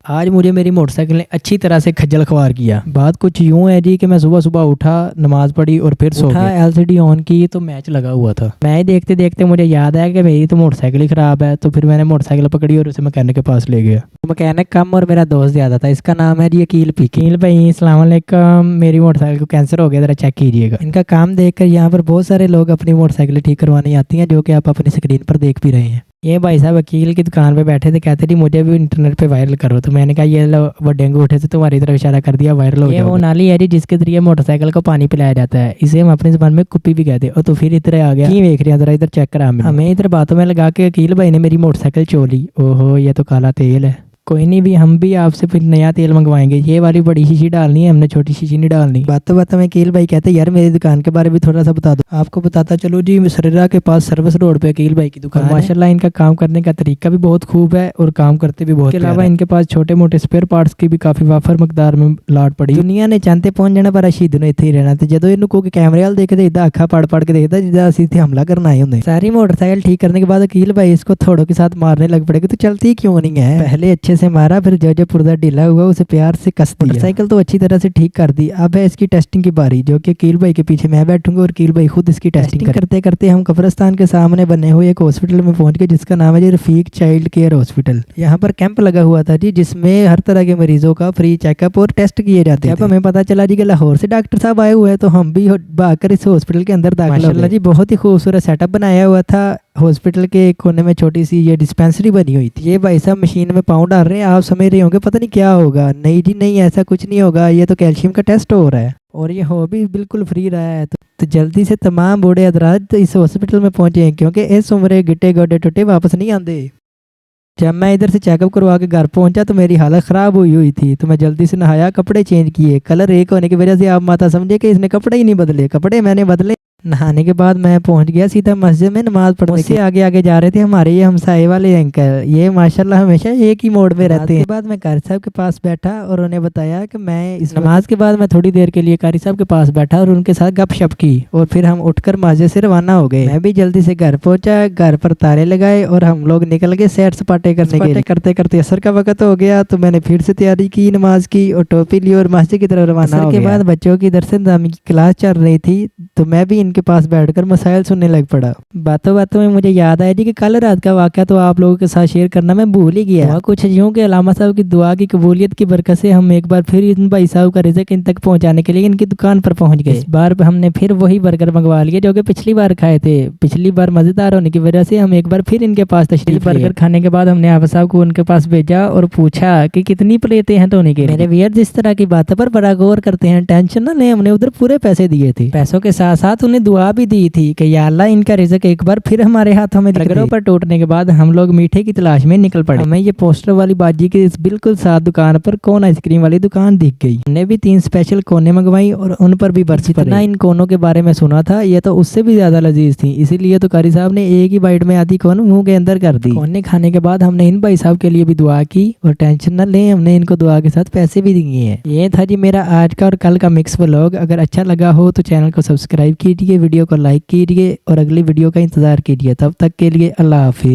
आज मुझे मेरी मोटरसाइकिल ने अच्छी तरह से खज्जल ख्वार किया। बात कुछ यूं है जी कि मैं सुबह सुबह उठा, नमाज पढ़ी और फिर सो गया। एलसीडी ऑन की तो मैच लगा हुआ था। मैं देखते देखते मुझे याद आया कि मेरी तो मोटरसाइकिल ही खराब है। तो फिर मैंने मोटरसाइकिल पकड़ी और उसे मैकेनिक के पास ले गया। तो मैकेनिक कम और मेरा दोस्त ज्यादा था। इसका नाम है जी अकील पी। अकील भाई अस्सलाम वालेकुम, मेरी मोटरसाइकिल को कैंसर हो गया, जरा चेक कीजिएगा। इनका काम देखकर यहाँ पर बहुत सारे लोग अपनी मोटरसाइकिल ठीक करवाने आती हैं, जो कि आप अपनी स्क्रीन पर देख भी रहे हैं। ये भाई साहब वकील की दुकान पे बैठे थे, कहते थे मुझे भी इंटरनेट पे वायरल करो। तो मैंने कहा ये लो, वो डेंगू उठे थे तुम्हारी तरफ इशारा कर दिया, वायरल हो गया। वो नाली है जी जिसके जरिए मोटरसाइकिल को पानी पिलाया जाता है। इसे हम अपनी जुबान में कुप्पी भी कहते हैं। और तो फिर इधर आ गया, देख रहे हैं जरा इधर चेक करा। हमें इधर बातों में लगा के अकील भाई ने मेरी मोटरसाइकिल चोली। ओहो ये तो काला तेल है। कोई नहीं, भी हम भी आपसे फिर नया तेल मंगवाएंगे। ये वाली बड़ी शीशी डालनी है, हमने छोटी शीशी नहीं डालनी। बातों बातों में अकील भाई कहते यार मेरी दुकान के बारे में थोड़ा सा बता दो। आपको बताता चलो जी, सरेरा के पास सर्विस रोड पे अकील भाई की दुकान। माशाल्लाह इनका काम करने का तरीका भी बहुत खूब है और काम करते भी बहुत। इसके अलावा इनके पास छोटे मोटे स्पेयर पार्ट्स की भी काफी वाफर मकदार में लाट पड़ी। दुनिया ने चाहते पहुंच जाना पर शहीद ने इतने ही रहना। तो जो इन कोई कैमरे वाल देखते इदा अखा पड़ के देखता जिदा असि इतने हमला करना आए होंगे। सारी मोटरसाइकिल ठीक करने के बाद अकील भाई इसको थोड़ों के साथ मारने लग पड़ेगा। तो चलती क्यों नहीं है? पहले अच्छे से मारा, फिर जो पुर्जा ढीला हुआ उसे प्यार से कस दिया। मोटरसाइकिल तो अच्छी तरह से ठीक कर दी। अब है इसकी टेस्टिंग की बारी, जो कि अकील भाई के पीछे मैं बैठूंगा और अकील भाई खुद इसकी टेस्टिंग करते करते हम कब्रिस्तान के सामने बने हुए एक हॉस्पिटल में पहुंच गए, जिसका नाम है जी रफीक चाइल्ड केयर हॉस्पिटल। यहाँ पर कैंप लगा हुआ था जी, जिसमें हर तरह के मरीजों का फ्री चेकअप और टेस्ट किए जाते हैं। अब हमें पता चला जी कि लाहौर से डॉक्टर साहब आए हुए हैं, तो हम भी भागकर इस हॉस्पिटल के अंदर दाखिल हो गए। जी बहुत ही खूबसूरत सेटअप बनाया हुआ था। हॉस्पिटल के एक कोने में छोटी सी ये डिस्पेंसरी बनी हुई थी। ये भाई साहब मशीन में पाँव डाल रहे हैं। आप समझ रहे होंगे पता नहीं क्या होगा। नहीं जी नहीं, ऐसा कुछ नहीं होगा, ये तो कैल्शियम का टेस्ट हो रहा है और ये हो भी बिल्कुल फ्री रहा है। तो जल्दी से तमाम बूढ़े हजरात तो इस हॉस्पिटल में पहुंचे हैं, क्योंकि इस उम्र गिट्टे गोडे टूटे वापस नहीं आते। जब मैं इधर से चेकअप करवा के घर पहुंचा तो मेरी हालत खराब हुई थी। तो मैं जल्दी से नहाया, कपड़े चेंज किए। कलर एक होने की वजह से आप माता समझे कि इसने कपड़े ही नहीं बदले। कपड़े मैंने बदले। नहाने के बाद मैं पहुंच गया सीधा मस्जिद में नमाज पढ़ने। से आगे आगे जा रहे थे हमारे ये हमसाए वाले अंकल। ये माशाल्लाह हमेशा एक ही मोड़ पे रहते हैं। बाद मैं कारी साहब के पास बैठा और उन्हें बताया कि मैं इस नमाज के बाद मैं थोड़ी देर के लिए कारी साहब के पास बैठा और उनके साथ गपशप की और फिर हम उठकर मस्जिद से रवाना हो गए। मैं भी जल्दी से घर पहुंचा, घर पर ताले लगाए और हम लोग निकल गए सैर सपाटे करने के लिए। करते करते असर का वक्त हो गया, तो मैंने फिर से तैयारी की नमाज की और टोपी ली और मस्जिद की तरफ रवाना हो गया। के बाद बच्चों की दरस निज़ामी की क्लास चल रही थी, तो मैं भी इनके पास बैठकर मसाइल सुनने लग पड़ा। बातों बातों में मुझे याद आया जी कि कल रात का वाकया तो आप लोगों के साथ शेयर करना मैं भूल ही गया। कुछ यूं के अलामा साहब की दुआ की कबूलियत की बरकत से हम एक बार फिर इन भाई साहब का रिज़्क इन तक पहुंचाने के लिए इनकी दुकान पर पहुंच गए। इस बार हमने फिर वही बर्गर मंगवा लिए जो कि पिछली बार खाए थे। पिछली बार मजेदार होने की वजह से हम एक बार फिर इनके पास तशरीफ। बर्गर खाने के बाद हमने आप साहब को उनके पास भेजा और पूछा कि कितनी प्लेटें हैं धोने के लिए। मेरे वियर जिस तरह की बातों पर बड़ा गौर करते हैं, टेंशन ना ले, हमने उधर पूरे पैसे दिए थे। पैसों के साथ साथ उन्हें दुआ भी दी थी कि या अल्लाह इनका रिज़्क एक बार फिर हमारे हाथों में। बर्गरों पर टूटने के बाद हम लोग मीठे की तलाश में निकल पड़े। हमें ये पोस्टर वाली बाजी की इस बिल्कुल साथ दुकान पर कोन आइसक्रीम वाली दुकान दिख गई। हमने भी 3 स्पेशल कोने मंगवाई और उन पर भी बर्फी। जितना इन कोनों के बारे में सुना था, ये तो उससे भी ज्यादा लजीज थी। इसीलिए तो कारी साहब ने एक ही बाइट में आधी कोन मुंह के अंदर कर दी। कोने खाने के बाद हमने इन भाई साहब के लिए भी दुआ की और टेंशन न लें, हमने इनको दुआ के साथ पैसे भी दिए हैं। ये था जी मेरा आज का और कल का मिक्स व्लॉग। अगर अच्छा लगा हो तो चैनल को सब्सक्राइब कीजिए, वीडियो को लाइक कीजिए और अगली वीडियो का इंतजार कीजिए। तब तक के लिए अल्लाह हाफिज।